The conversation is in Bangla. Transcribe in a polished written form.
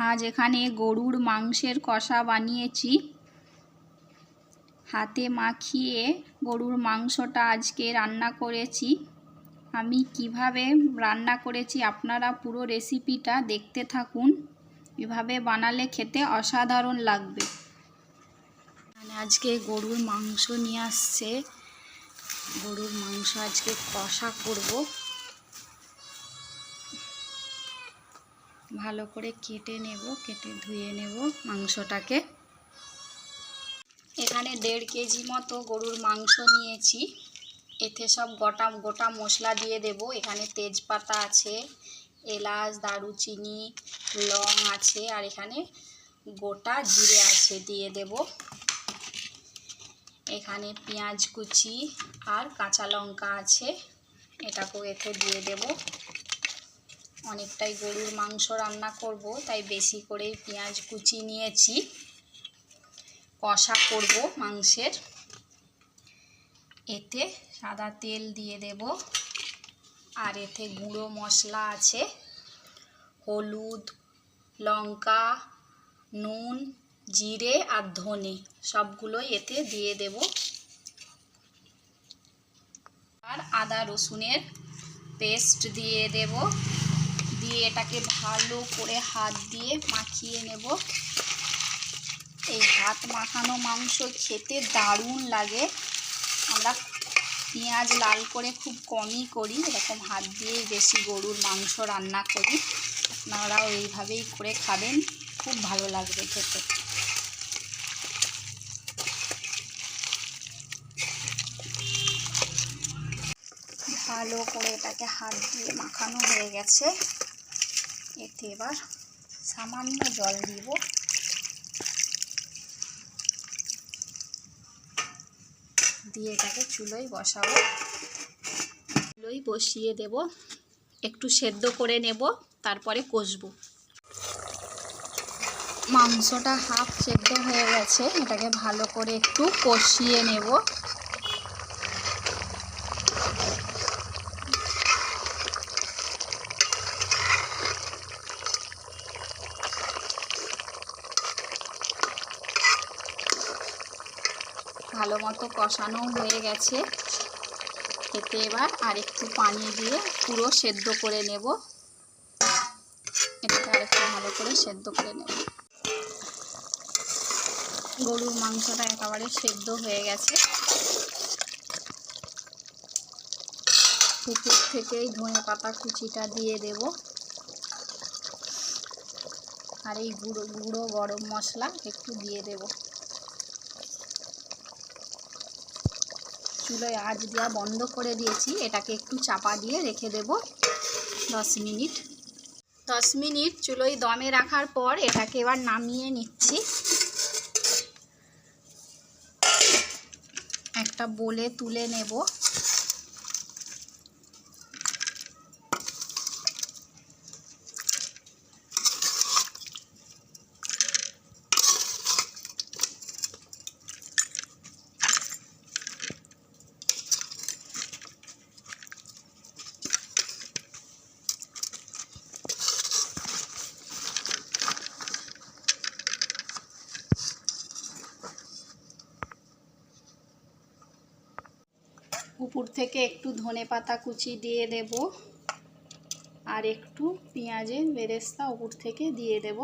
আজ এখানে গরুর মাংসের কষা বানিয়েছি। হাতে মাখিয়ে গরুর মাংসটা আজকে রান্না করেছি। আমি কিভাবে রান্না করেছি আপনারা পুরো রেসিপিটা দেখতে থাকুন। এভাবে বানালে খেতে অসাধারণ লাগবে। আজকে গরুর মাংস নিয়ে আসছে। গরুর মাংস আজকে কষা করব। ভালো করে কেটে ধুয়ে নেব মাংসটাকে। এখানে 1.5 কেজি মতো গরুর মাংস নিয়েছি। এতে সব গোটা মশলা দিয়ে দেব। এখানে তেজপাতা আছে, এলাচ, দারুচিনি, লং আছে, আর এখানে গোটা জিরে আছে, দিয়ে দেব। এখানে পেঁয়াজ কুচি আর কাঁচা লঙ্কা আছে, এটাকেও এতে দিয়ে দেব। অনেকটাই গরুর মাংস রান্না করব, তাই বেশি করে পেঁয়াজ কুচি নিয়েছি। কষা করব মাংসের। এতে সাদা তেল দিয়ে দেব, আর এতে গুঁড়ো মশলা আছে, হলুদ, লঙ্কা, নুন, জিরে আর ধনে সবগুলোই এতে দিয়ে দেব। আর আদা রসুনের পেস্ট দিয়ে দেব। দিয়ে এটাকে ভালো করে হাত দিয়ে মাখিয়ে নেব। এই হাত মাখানো মাংস খেতে দারুণ লাগে। আমরা পেঁয়াজ লাল করে খুব কমই করি, এরকম হাত দিয়েই বেশি গরুর মাংস রান্না করি। আপনারাও এইভাবেই করে খাবেন, খুব ভালো লাগবে খেতে। ভালো করে এটাকে হাত দিয়ে মাখানো হয়ে গেছে। এতে এবার সামান্য জল দিব। দিয়ে এটাকে চুলোয় বসাবো। চুলোয় বসিয়ে দেব, একটু সেদ্ধ করে নেব, তারপরে কষবো। মাংসটা হাফ সেদ্ধ হয়ে গেছে, এটাকে ভালো করে একটু কষিয়ে নেব। ভালো মতো কষানো হয়ে গেছে। এতে এবার আরেকটু পানি দিয়ে পুরো সেদ্ধ করে নেব। এটাকে আরেকটু ভালো করে সেদ্ধ করে নেব। গরুর মাংসটা একেবারে সেদ্ধ হয়ে গেছে। উপর থেকেই ধনেপাতা কুচিটা দিয়ে দেব, আর এই গুঁড়ো গরম মশলা একটু দিয়ে দেব। চুলোয় আঁচ দেওয়া বন্ধ করে দিয়েছি। এটাকে একটু চাপা দিয়ে রেখে দেব 10 মিনিট। 10 মিনিট চুলোয় দমে রাখার পর এটাকে এবার নামিয়ে নিচ্ছি। একটা বোলে তুলে নেব। উপর থেকে একটু ধনেপাতা কুচি দিয়ে দেব, আর একটু পেঁয়াজের বেরেস্তা উপর থেকে দিয়ে দেব।